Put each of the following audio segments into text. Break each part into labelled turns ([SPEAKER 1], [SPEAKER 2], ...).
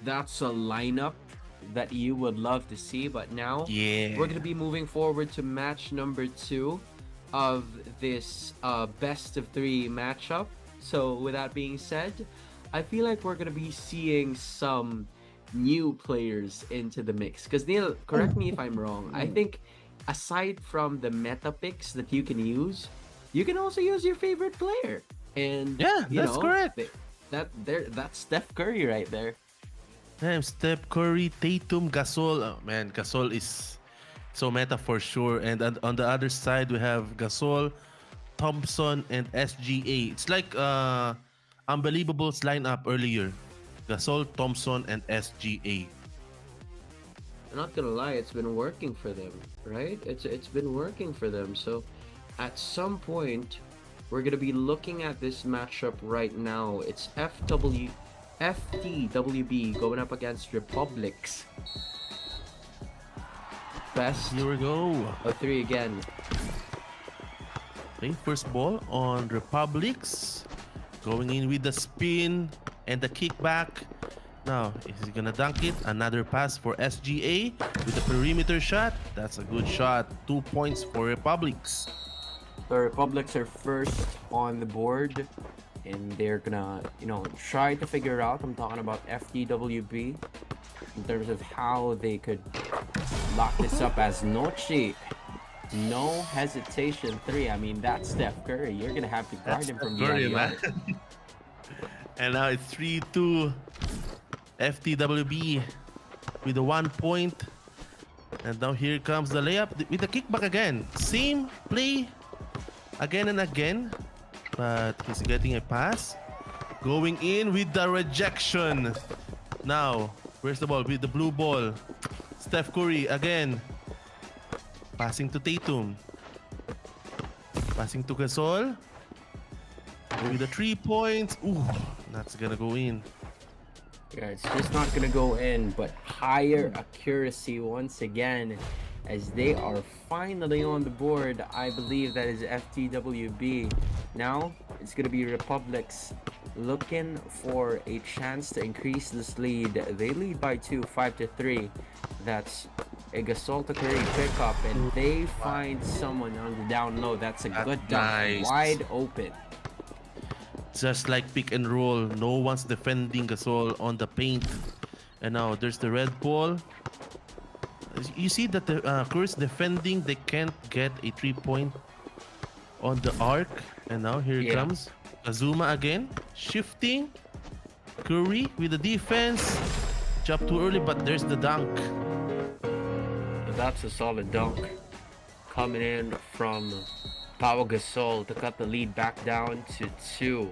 [SPEAKER 1] that's a lineup that you would love to see. But now we're
[SPEAKER 2] Yeah.
[SPEAKER 1] going to be moving forward to match number 2 of this best of 3 matchup. So with that being said, I feel like we're going to be seeing some new players into the mix. Because Neil, correct me if I'm wrong. I think aside from the meta picks that you can also use your favorite player. And
[SPEAKER 2] Yeah, that's correct.
[SPEAKER 1] that's Steph Curry right there.
[SPEAKER 2] Damn, Steph Curry, Tatum, Gasol. Oh, man, Gasol is so meta for sure. And on the other side, we have Gasol, Thompson, and SGA. It's like Unbelievable's lineup earlier. Gasol, Thompson, and SGA.
[SPEAKER 1] I'm not gonna lie, it's been working for them, right? It's been working for them. So at some point, we're gonna be looking at this matchup right now. It's FTWB going up against Republics. Best
[SPEAKER 2] Here we go.
[SPEAKER 1] of 3 again.
[SPEAKER 2] Okay, first ball on Republics. Going in with the spin and the kickback. Now, is he gonna dunk it? Another pass for SGA with the perimeter shot. That's a good shot. 2 points for Republics.
[SPEAKER 1] The Republics are first on the board, and they're gonna, try to figure out. I'm talking about FTWB in terms of how they could lock this up as Nochi. No hesitation 3. I mean, that's Steph Curry. You're gonna have to guard him from
[SPEAKER 2] Curry,
[SPEAKER 1] behind the
[SPEAKER 2] man.
[SPEAKER 1] arc.
[SPEAKER 2] And now it's 3-2. FTWB with the 1 point. And now here comes the layup with the kickback again. Same play again and again. But he's getting a pass. Going in with the rejection. Now, where's the ball? With the blue ball. Steph Curry again. Passing to Tatum. Passing to Gasol. With the 3 points. Ooh, that's gonna go in.
[SPEAKER 1] Yeah, it's just not gonna go in, but higher accuracy once again, as they are finally on the board. I believe that is FTWB. Now it's gonna be Republics looking for a chance to increase this lead. They lead by 2, 5-3. That's a Gasol to Curry pickup, and they find someone on the down low. That's a good dunk,
[SPEAKER 2] Nice.
[SPEAKER 1] wide open.
[SPEAKER 2] Just like pick and roll, no one's defending Gasol on the paint. And now there's the red ball. You see that the Curry's defending, they can't get a 3-point on the arc. And now here it
[SPEAKER 1] Yeah.
[SPEAKER 2] comes Azuma again, shifting. Curry with the defense. Jump too early, but there's the dunk.
[SPEAKER 1] That's a solid dunk coming in from Pau Gasol to cut the lead back down to 2.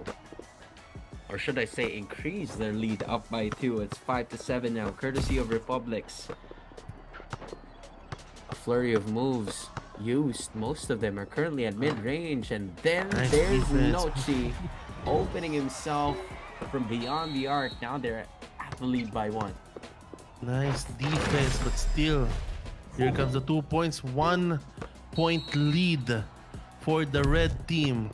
[SPEAKER 1] Or should I say increase their lead up by 2. It's 5-7 now, courtesy of Republics. A flurry of moves used. Most of them are currently at mid-range, and then
[SPEAKER 2] Nice
[SPEAKER 1] there's
[SPEAKER 2] defense.
[SPEAKER 1] Nochi opening himself from beyond the arc. Now they're at the lead by 1.
[SPEAKER 2] Nice defense, but still, here comes the 2 points. 1 point lead for the red team.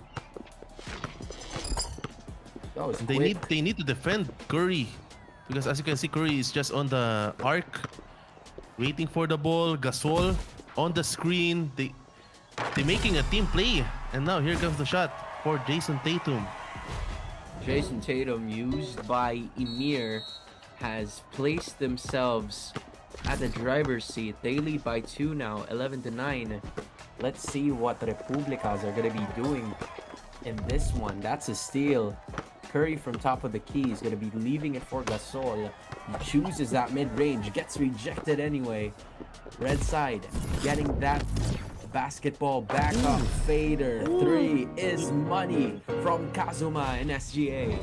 [SPEAKER 1] That was
[SPEAKER 2] They
[SPEAKER 1] quick.
[SPEAKER 2] need to defend Curry, because as you can see, Curry is just on the arc, waiting for the ball. Gasol on the screen. They making a team play, and now here comes the shot for Jason Tatum.
[SPEAKER 1] Jason Tatum, used by Emir, has placed themselves at the driver's seat. They lead by 2 now, 11-9. Let's see what the Republicas are going to be doing in this one. That's a steal. Curry from top of the key is going to be leaving it for Gasol. He chooses that mid-range, gets rejected anyway. Red side getting that basketball back up. Fader 3 is money from Kazuma and SGA.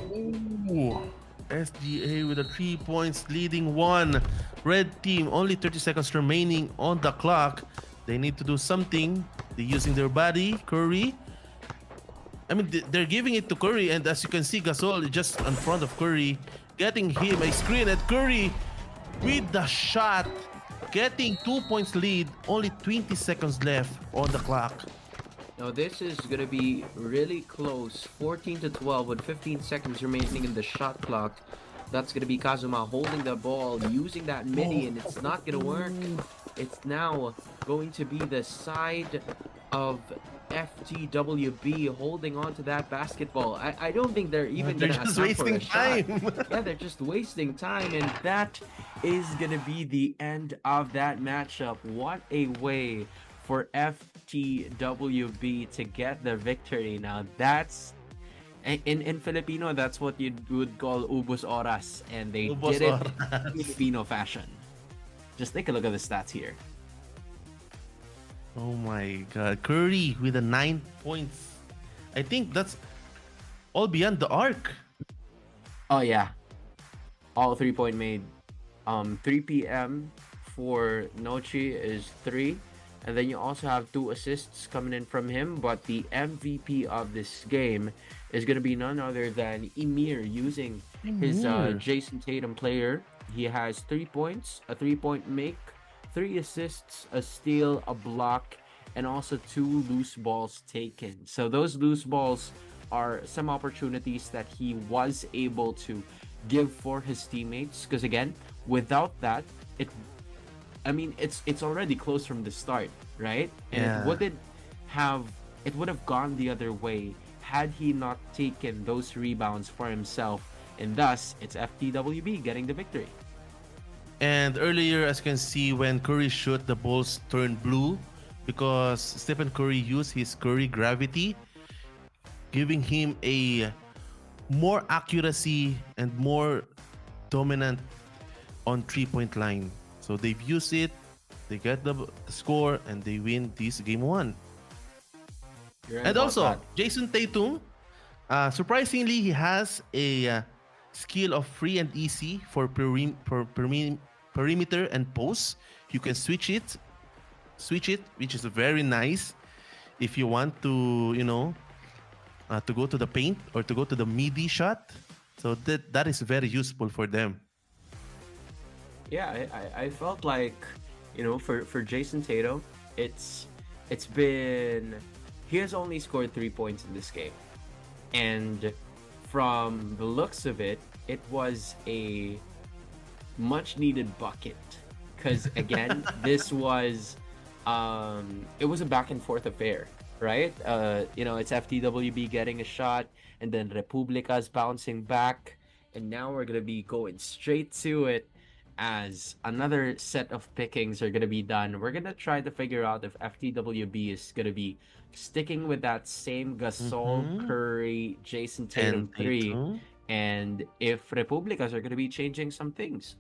[SPEAKER 2] Ooh. SGA with the 3 points, leading 1. Red team, only 30 seconds remaining on the clock. They need to do something. They're using their body. Curry. I mean, they're giving it to Curry, and as you can see, Gasol is just in front of Curry, getting him a screen at Curry with the shot, getting 2 points lead. Only 20 seconds left on the clock.
[SPEAKER 1] Now this is gonna be really close. 14-12 with 15 seconds remaining in the shot clock. That's going to be Kazuma holding the ball, using that midi, and it's not going to work. It's now going to be the side of FTWB holding on to that basketball. I don't think they're even
[SPEAKER 2] They're
[SPEAKER 1] going to
[SPEAKER 2] just
[SPEAKER 1] attempt for a
[SPEAKER 2] wasting
[SPEAKER 1] shot.
[SPEAKER 2] time.
[SPEAKER 1] Yeah, they're just wasting time, and that is going to be the end of that matchup. What a way for FTWB to get the victory. Now, that's in Filipino, that's what you would call ubus oras, and they
[SPEAKER 2] Ubos
[SPEAKER 1] did it
[SPEAKER 2] oras.
[SPEAKER 1] Filipino fashion. Just take a look at the stats here.
[SPEAKER 2] Oh my God, Curry with the 9 points. I think that's all beyond the arc.
[SPEAKER 1] Oh yeah, all 3-point made. 3 p.m. for Nochi is 3, and then you also have 2 assists coming in from him. But the MVP of this game is going to be none other than Emir, using his Jason Tatum player. He has 3 points, a 3-point make, 3 assists, a steal, a block, and also 2 loose balls taken. So those loose balls are some opportunities that he was able to give for his teammates. Because again, without that, it's already close from the start, right? And
[SPEAKER 2] Yeah.
[SPEAKER 1] it would have gone the other way had he not taken those rebounds for himself, and thus it's FTWB getting the victory.
[SPEAKER 2] And earlier, as you can see, when Curry shot, the balls turned blue because Stephen Curry used his Curry gravity, giving him a more accuracy and more dominant on 3-point line. So they've used it, they get the score, and they win this game 1.
[SPEAKER 1] You're right
[SPEAKER 2] And
[SPEAKER 1] about
[SPEAKER 2] also,
[SPEAKER 1] that.
[SPEAKER 2] Jason Tatum, surprisingly, he has a skill of free and easy for perimeter and post. You can switch it, which is very nice if you want to, to go to the paint or to go to the midi shot. So that is very useful for them.
[SPEAKER 1] Yeah, I felt like, for Jason Tatum, it's been, he has only scored 3 points in this game, and from the looks of it, it was a much needed bucket. Because again, this was it was a back and forth affair, right? It's FTWB getting a shot, and then Republica's bouncing back, and now we're gonna be going straight to it as another set of pickings are gonna be done. We're gonna try to figure out if FTWB is gonna be sticking with that same Gasol, Curry, Jason Tatum
[SPEAKER 2] And
[SPEAKER 1] 3,
[SPEAKER 2] Tatum.
[SPEAKER 1] and if Republicas are gonna be changing some things.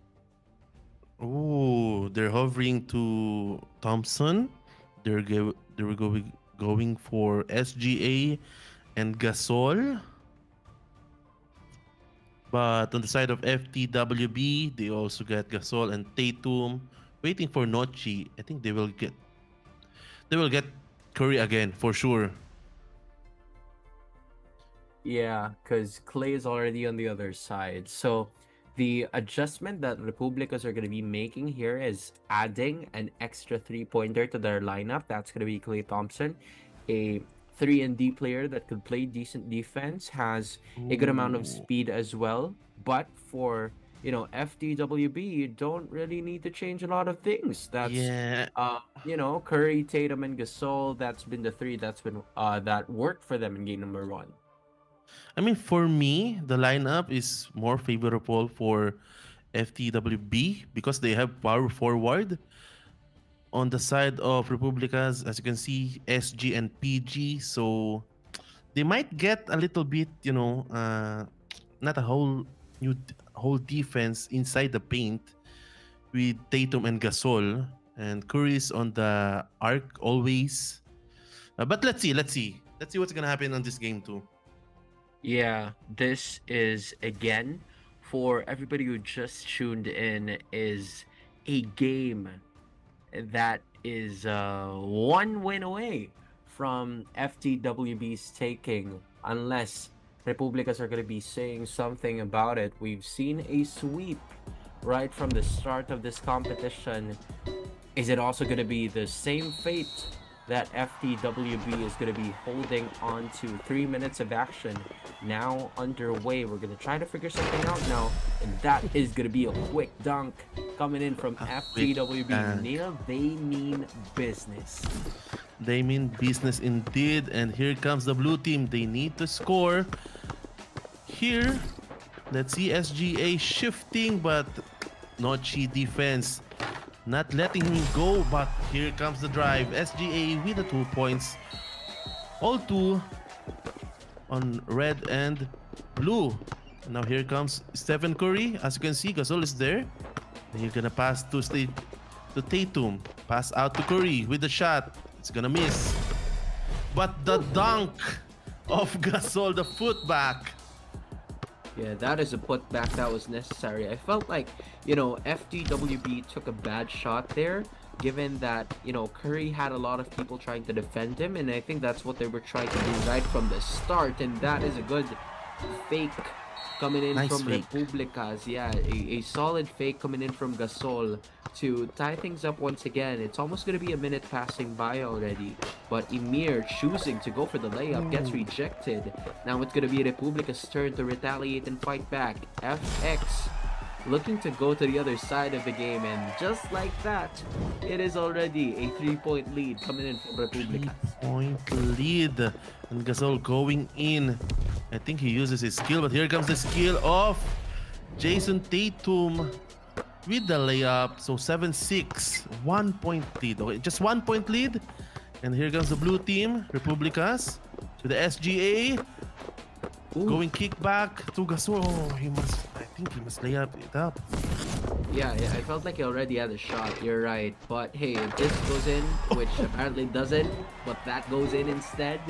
[SPEAKER 2] Oh, they're hovering to Thompson. They're going for SGA and Gasol. But on the side of FTWB, they also get Gasol and Tatum, waiting for Nochi. I think they will get Curry again for sure.
[SPEAKER 1] Yeah, because Clay is already on the other side. So the adjustment that Republicas are going to be making here is adding an extra 3-pointer to their lineup. That's going to be Clay Thompson, a 3-and-D player that could play decent defense, has a good amount of
[SPEAKER 2] Ooh.
[SPEAKER 1] speed as well. But for FTWB, you don't really need to change a lot of things. That's
[SPEAKER 2] Yeah.
[SPEAKER 1] Curry, Tatum, and Gasol. That's been the 3 that's been that worked for them in game number 1.
[SPEAKER 2] I mean, for me, the lineup is more favorable for FTWB because they have power forward. On the side of Republicas, as you can see, SG and PG. So they might get a little bit, not a whole defense inside the paint with Tatum and Gasol, and Curry's on the arc always. But let's see what's gonna happen on this game too.
[SPEAKER 1] Yeah, this is, again, for everybody who just tuned in, is a game that is 1 win away from FTWB's taking, unless Republicas are going to be saying something about it. We've seen a sweep right from the start of this competition. Is it also going to be the same fate that FTWB is going to be holding on to? 3 minutes of action now underway. We're going to try to figure something out now. And that is going to be a quick dunk coming in from FTWB. Neil, they mean business.
[SPEAKER 2] They mean business indeed. And here comes the blue team. They need to score. Here, let's see SGA shifting, but Nochi defense not letting him go. But here comes the drive. SGA with the 2 points. All two on red and blue. Now here comes Stephen Curry. As you can see, Gasol is there. And he's gonna pass to Tatum. Pass out to Curry with the shot. It's gonna miss. But the dunk of Gasol, the footback.
[SPEAKER 1] Yeah, that is a putback that was necessary. I felt like, you know, FTWB took a bad shot there, given that, you know, Curry had a lot of people trying to defend him, and I think that's what they were trying to do right from the start, and that is a good fake coming in
[SPEAKER 2] Nice
[SPEAKER 1] from
[SPEAKER 2] fake.
[SPEAKER 1] Republicas. Yeah, a solid fake coming in from Gasol to tie things up once again. It's almost going to be a minute passing by already, but Emir choosing to go for the layup gets rejected. Now it's going to be Republica's turn to retaliate and fight back. FX looking to go to the other side of the game, and just like that, it is already a 3-point lead coming in from Republicas.
[SPEAKER 2] 3-point lead. And Gasol going in. I think he uses his skill, but here comes the skill of Jason Tatum with the layup. So 7-6, 1-point lead. Okay, just 1-point lead. And here comes the blue team, Republicas, to the SGA.
[SPEAKER 1] Ooh.
[SPEAKER 2] Going kick back to Gasol. Oh, I think he must lay up it up.
[SPEAKER 1] Yeah, I felt like he already had a shot. You're right. But hey, if this goes in, which apparently doesn't, but that goes in instead.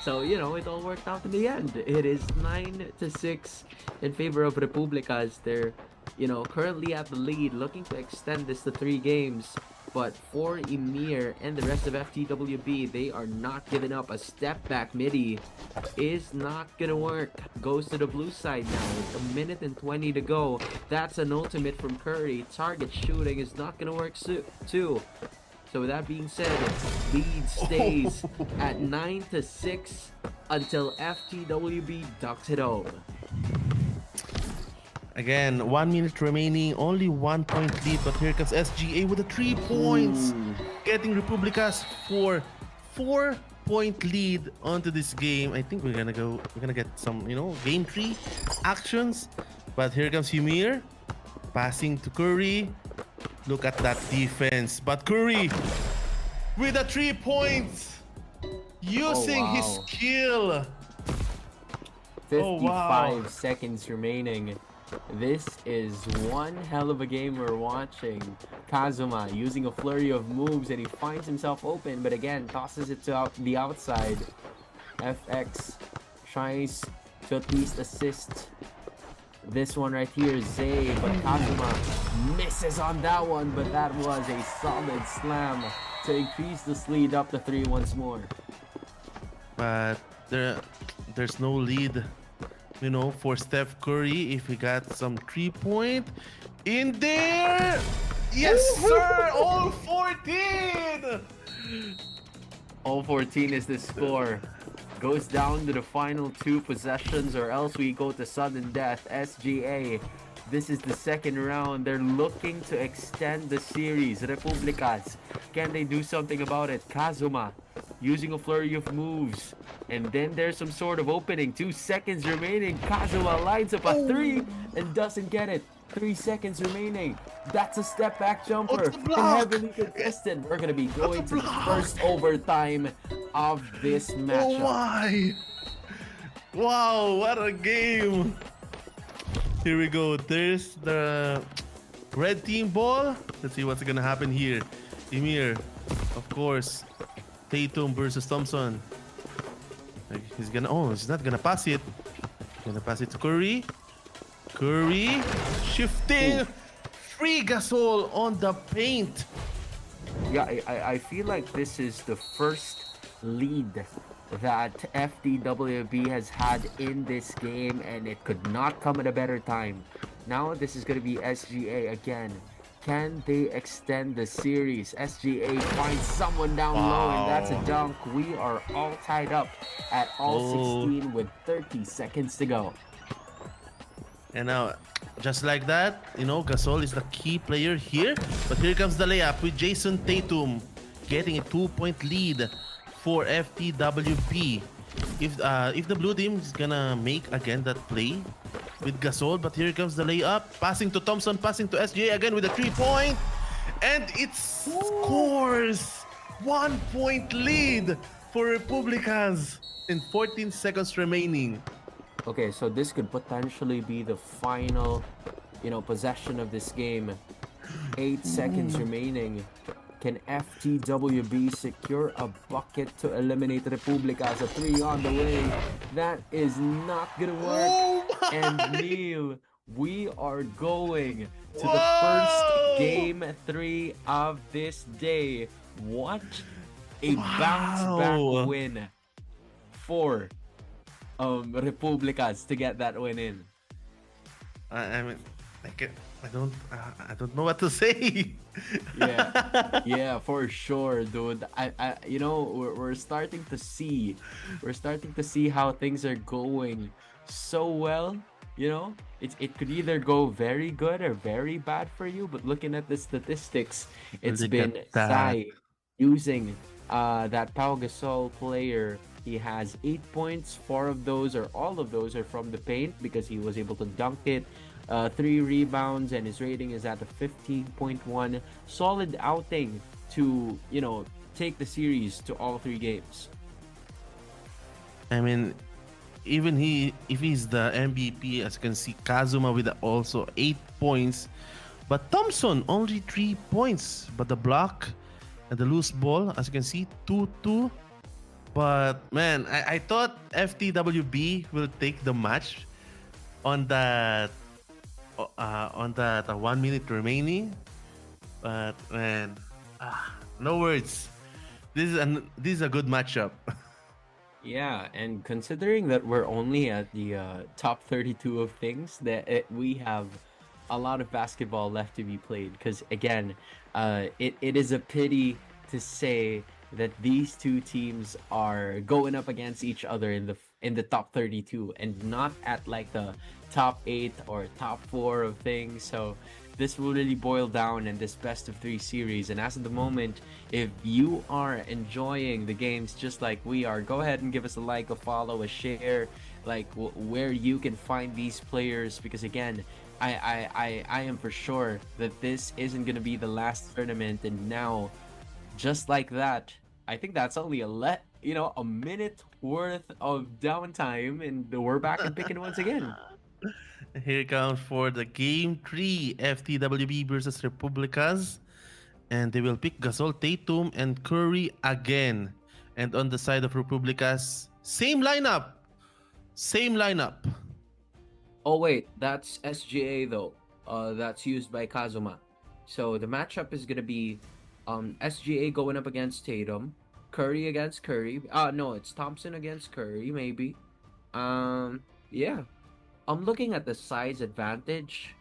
[SPEAKER 1] So, you know, it all worked out in the end. It is 9-6 in favor of Republicas. They're, you know, currently at the lead, looking to extend this to 3 games. But for Emir and the rest of FTWB, they are not giving up. A step back midi is not gonna work. Goes to the blue side now with 1:20 to go. That's an ultimate from Curry. Target shooting is not gonna work too. So with that being said, lead stays at 9-6 until FTWB ducks it home.
[SPEAKER 2] Again, 1 minute remaining, only 1-point lead, but here comes SGA with the 3 points, getting Republicas for 4-point lead onto this game. I think we're gonna get some, you know, game 3 actions. But here comes Ymir, passing to Curry. Look at that defense. But Curry with the 3 points, using his skill.
[SPEAKER 1] 55 seconds remaining. This is one hell of a game we're watching. Kazuma using a flurry of moves, and he finds himself open, but again tosses it to the outside. FX tries to at least assist this one right here, Zay, but Kazuma misses on that one, but that was a solid slam to increase this lead up to 3 once more.
[SPEAKER 2] But there's no lead, you know, for Steph Curry if he got some 3-point in there. Yes, sir. All 14.
[SPEAKER 1] All 14 is the score. Goes down to the final 2 possessions, or else we go to sudden death. SGA, this is the second round. They're looking to extend the series. Republicas, can they do something about it? Kazuma using a flurry of moves, and then there's some sort of opening. 2 seconds remaining. Kazuma lines up a 3 and doesn't get it. 3 seconds remaining. That's a step back jumper.
[SPEAKER 2] What's the block?
[SPEAKER 1] Heavily contested. We're gonna be going to the first overtime of this matchup.
[SPEAKER 2] Oh my! Wow, what a game! Here we go. There's the red team ball. Let's see what's gonna happen here. Emir, of course. Tatum versus Thompson. He's not gonna pass it. Gonna pass it to Curry. Curry shifting. Free Gasol on the paint.
[SPEAKER 1] Yeah, I feel like this is the first lead that FTWB has had in this game, and it could not come at a better time. Now this is going to be SGA again. Can they extend the series? SGA finds someone down low, and that's a dunk. We are all tied up at all 16 with 30 seconds to go.
[SPEAKER 2] And now Just like that, you know, Gasol is the key player here. But here comes the layup with Jason Tatum getting a 2-point lead for FTWB. If the blue team is gonna make again that play with Gasol, but here comes the layup, passing to Thompson, passing to SGA again with a 3-point, and it scores 1-point lead for Republicas in 14 seconds remaining.
[SPEAKER 1] Okay, so this could potentially be the final, possession of this game. 8 seconds remaining. Can FTWB secure a bucket to eliminate Republicas? A 3 on the way. That is not gonna work. And Neil, we are going to the first game 3 of this day. What a bounce-back win for Republicas to get that win in.
[SPEAKER 2] I mean, I don't know what to say.
[SPEAKER 1] Yeah, for sure, dude. We're starting to see how things are going so well. It could either go very good or very bad for you. But looking at the statistics, it's been Sai using that Pau Gasol player. He has 8 points. 4 of those, or all of those, are from the paint because he was able to dunk it. 3 rebounds, and his rating is at a 15.1. Solid outing to, take the series to all 3 games.
[SPEAKER 2] I mean, even if he's the MVP, as you can see, Kazuma with also 8 points, but Thompson only 3 points. But the block and the loose ball, as you can see, 2-2. But man, I thought FTWB will take the match on that 1 minute remaining. But man, no words. This is a good matchup.
[SPEAKER 1] Yeah, and considering that we're only at the top 32 of things, that we have a lot of basketball left to be played. Because again, it is a pity to say that these two teams are going up against each other in the top 32 and not at like the top 8 or top 4 of things. So this will really boil down in this best of 3 series. And as of the moment, if you are enjoying the games just like we are, go ahead and give us a like, a follow, a share, like where you can find these players, because again, I am for sure that this isn't going to be the last tournament. And now, just like that, I think that's only a minute worth of downtime, and we're back and picking once again.
[SPEAKER 2] Here comes for the game 3, FTWB versus Republicas, and they will pick Gasol, Tatum, and Curry again. And on the side of Republicas, same lineup.
[SPEAKER 1] Oh wait, that's SGA though. That's used by Kazuma. So the matchup is gonna be SGA going up against Tatum, Curry against Curry. No, it's Thompson against Curry, maybe. Yeah. I'm looking at the size advantage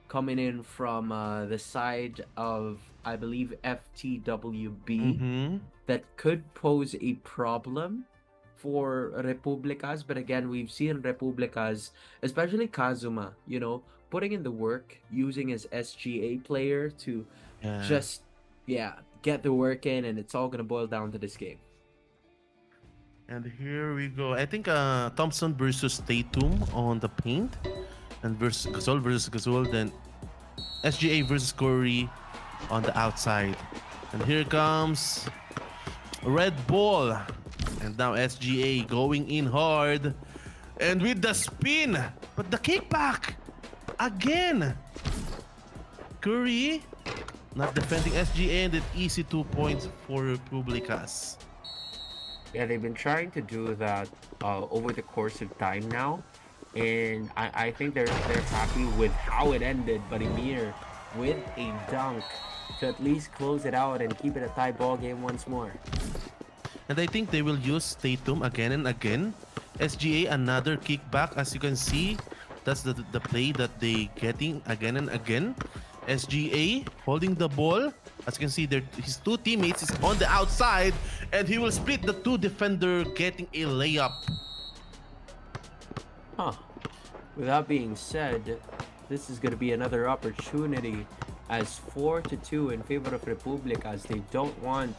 [SPEAKER 1] coming in from the side of, I believe, FTWB. That could pose a problem for Republicas. But again, we've seen Republicas, especially Kazuma, putting in the work, using his SGA player to just get the work in, and it's all gonna boil down to this game.
[SPEAKER 2] And here we go. I think Thompson versus Tatum on the paint, and Gasol versus Gasol. Then SGA versus Curry on the outside. And here comes red ball, and now SGA going in hard, and with the spin, but the kickback again. Curry not defending SGA, and an easy 2 points for Republicas.
[SPEAKER 1] Yeah, they've been trying to do that over the course of time now, and I think they're happy with how it ended. But Emir with a dunk to at least close it out and keep it a tie ball game once more.
[SPEAKER 2] And I think they will use Tatum again and again. SGA another kickback, as you can see. That's the play that they getting again and again. SGA holding the ball. As you can see, his 2 teammates is on the outside, and he will split the 2 defender, getting a layup.
[SPEAKER 1] With that being said, this is going to be another opportunity as 4-2 in favor of Republic, as they don't want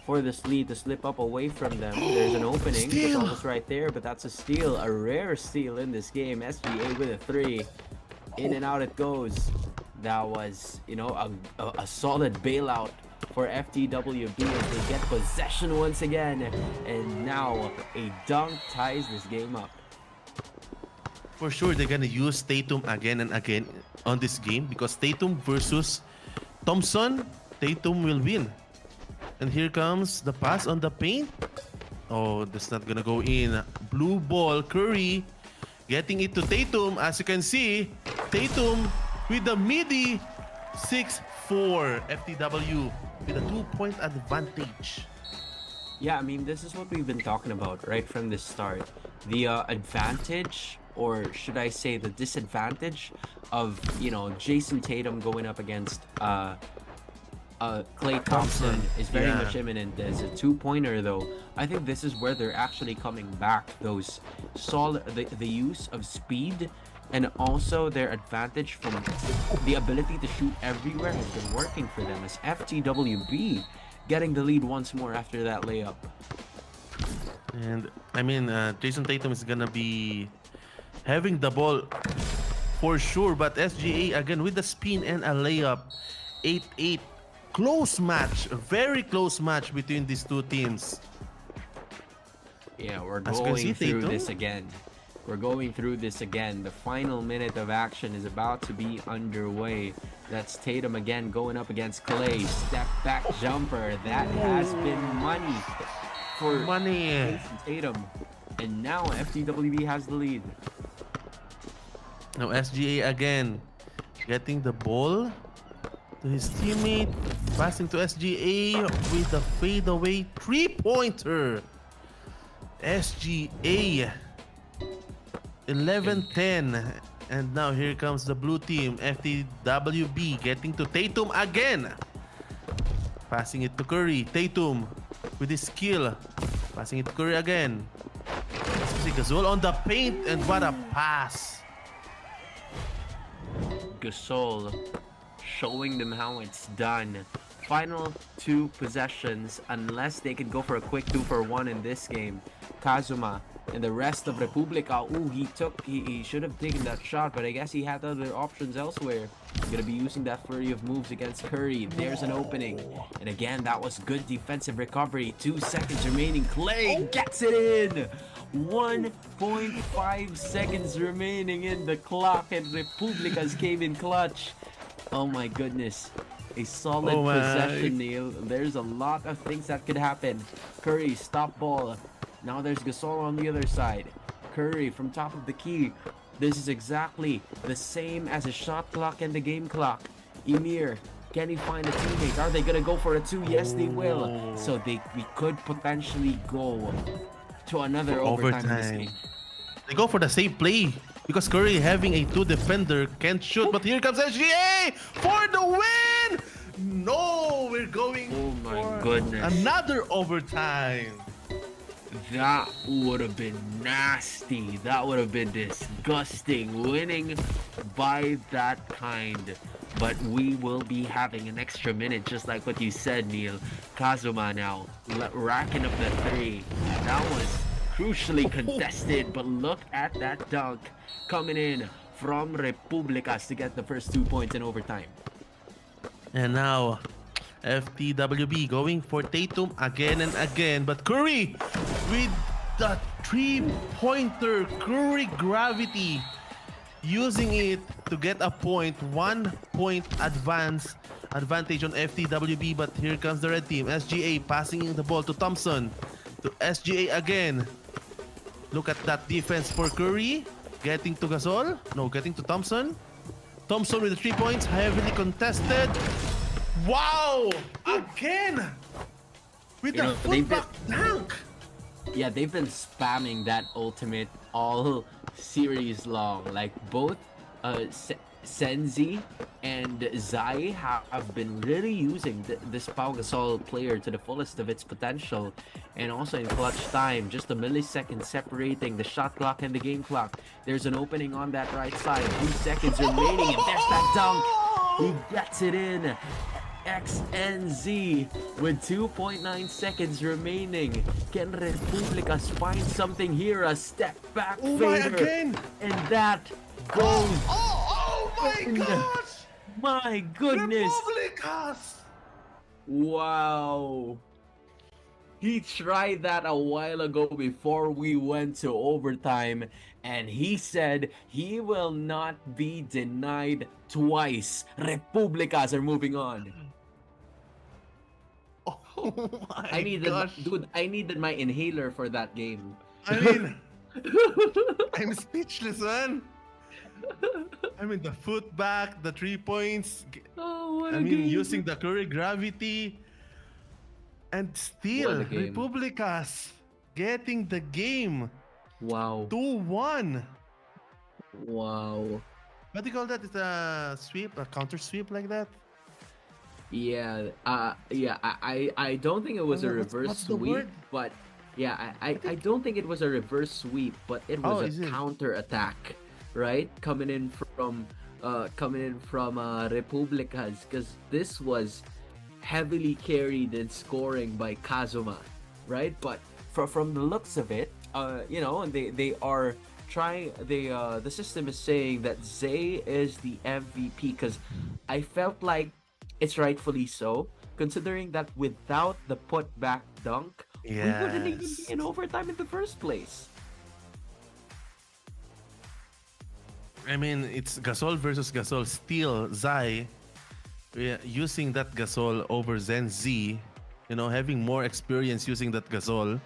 [SPEAKER 1] for this lead to slip up away from them. There's an opening. It's almost right there, but that's a steal, a rare steal in this game. SGA with a 3. In and out it goes. That was, you know, a solid bailout for FTWB as they get possession once again. And now a dunk ties this game up.
[SPEAKER 2] For sure, they're gonna use Tatum again and again on this game because Tatum versus Thompson, Tatum will win. And here comes the pass on the paint. Oh, that's not gonna go in. Blue ball, Curry getting it to Tatum. As you can see, Tatum with the midi 6-4. FTW with a 2-point advantage.
[SPEAKER 1] Yeah, I mean, this is what we've been talking about right from the start. The advantage, or should I say the disadvantage of, you know, Jason Tatum going up against Klay Thompson is very much imminent. As a 2-pointer though, I think this is where they're actually coming back. Those solid, the use of speed and also their advantage from the ability to shoot everywhere has been working for them, as FTWB getting the lead once more after that layup.
[SPEAKER 2] And I mean, Jason Tatum is gonna be having the ball for sure, but SGA again with the spin and a layup. 8-8. Close match, a very close match between these two teams.
[SPEAKER 1] Yeah, we're going through this again. We're going through this again. The final minute of action is about to be underway. That's Tatum again going up against Klay. Step back jumper. That has been money for Jason Tatum. And now FTWB has the lead.
[SPEAKER 2] Now SGA again getting the ball to his teammate, passing to SGA with the fadeaway 3-pointer. SGA 11-10, and now here comes the blue team. FTWB getting to Tatum again, passing it to Curry. Tatum with his skill, passing it to Curry again. Gasol on the paint, and what a pass.
[SPEAKER 1] Gasol showing them how it's done. Final 2 possessions, unless they can go for a quick 2-for-1 in this game. Kazuma and the rest of Republica. Ooh, he should have taken that shot, but I guess he had other options elsewhere. Gonna be using that flurry of moves against Curry. There's an opening, and again, that was good defensive recovery. 2 seconds remaining. Klay gets it in. 1.5 seconds remaining in the clock, and Republica's came in clutch. Oh my goodness. A solid possession, Neil. There's a lot of things that could happen. Curry, stop ball. Now there's Gasol on the other side. Curry from top of the key. This is exactly the same as a shot clock and the game clock. Emir, can he find a teammate? Are they gonna go for a 2? Yes, they will. So we could potentially go to another overtime in this game.
[SPEAKER 2] They go for the same play because Curry having a 2 defender can't shoot, but here comes SGA for the win! No, we're going
[SPEAKER 1] my goodness.
[SPEAKER 2] Another overtime.
[SPEAKER 1] That would have been nasty. That would have been disgusting. Winning by that kind. But we will be having an extra minute, just like what you said, Neil. Kazuma now racking up the 3. That was crucially contested, but look at that dunk coming in from Republicas to get the first 2 points in overtime.
[SPEAKER 2] And now FTWB going for Tatum again and again, but Curry with the 3-pointer. Curry gravity, using it to get a point. 1-point advantage on FTWB, but here comes the red team. SGA passing the ball to Thompson, to SGA again. Look at that defense for Curry, getting to Gasol, getting to Thompson. Thompson with the 3 points, heavily contested. Wow! Again! With the fullback dunk!
[SPEAKER 1] Yeah, they've been spamming that ultimate all series long. Like both Senzi and Zai have been really using this Pau Gasol player to the fullest of its potential, and also in clutch time, just a millisecond separating the shot clock and the game clock. There's an opening on that right side, 3 seconds remaining, and there's that dunk. He gets it in. XNZ with 2.9 seconds remaining. Can Republicas find something here? A step back fader.
[SPEAKER 2] Again.
[SPEAKER 1] And that goes.
[SPEAKER 2] Oh my gosh!
[SPEAKER 1] My goodness.
[SPEAKER 2] Republicas!
[SPEAKER 1] Wow. He tried that a while ago before we went to overtime, and he said he will not be denied twice. Republicas are moving on.
[SPEAKER 2] Oh my
[SPEAKER 1] I needed,
[SPEAKER 2] gosh.
[SPEAKER 1] dude, I needed my inhaler for that game.
[SPEAKER 2] I mean, I'm speechless, man. I mean, the foot back, the 3 points.
[SPEAKER 1] Oh, what
[SPEAKER 2] I
[SPEAKER 1] a
[SPEAKER 2] mean,
[SPEAKER 1] game.
[SPEAKER 2] using the Curry gravity. And still,
[SPEAKER 1] What a game.
[SPEAKER 2] Republicas getting the game.
[SPEAKER 1] Wow.
[SPEAKER 2] 2-1.
[SPEAKER 1] Wow.
[SPEAKER 2] What do you call that? It's a sweep, a counter sweep like that?
[SPEAKER 1] Yeah, I don't think it was a reverse
[SPEAKER 2] what's the
[SPEAKER 1] sweep,
[SPEAKER 2] word?
[SPEAKER 1] but yeah, I don't think it was a reverse sweep, but it was
[SPEAKER 2] is
[SPEAKER 1] a
[SPEAKER 2] it?
[SPEAKER 1] counter attack, right? Coming in from Republicas, because this was heavily carried in scoring by Kazuma, right? But from the looks of it, you know, and they are trying. The system is saying that Zay is the MVP, because I felt like it's rightfully so, considering that without the put-back dunk, we wouldn't even be in overtime in the first place.
[SPEAKER 2] I mean, it's Gasol versus Gasol. Still, Zai using that Gasol over Zen Z, you know, having more experience using that Gasol,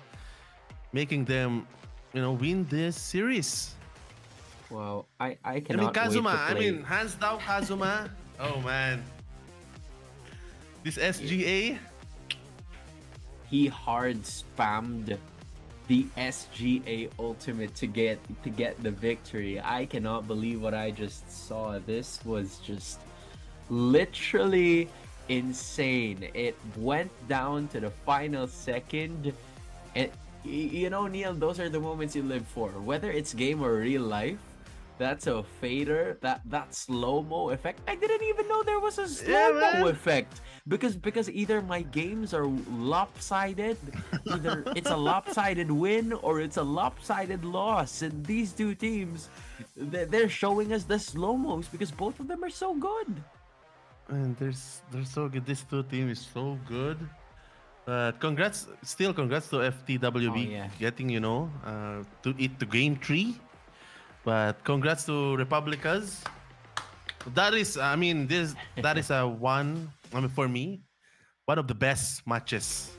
[SPEAKER 2] making them, you know, win this series.
[SPEAKER 1] Wow, I
[SPEAKER 2] I mean,
[SPEAKER 1] cannot
[SPEAKER 2] Kazuma.
[SPEAKER 1] wait to
[SPEAKER 2] I
[SPEAKER 1] play.
[SPEAKER 2] mean, hands down, Kazuma. Oh man, this SGA.
[SPEAKER 1] He hard spammed the SGA ultimate to get the victory. I cannot believe what I just saw. This was just literally insane. It went down to the final second, and you know, Neil, those are the moments you live for. Whether it's game or real life, that's a fader. That slow-mo effect. I didn't even know there was a slow-mo effect, because either my games are lopsided, either it's a lopsided win or it's a lopsided loss, and these two teams, they're showing us the slow-mos because both of them are so good.
[SPEAKER 2] And they're so good. This two team is so good. But congrats to FTWB
[SPEAKER 1] Oh, yeah.
[SPEAKER 2] getting, you know, to game 3. But congrats to Republicas. That is, I mean, that is for me, one of the best matches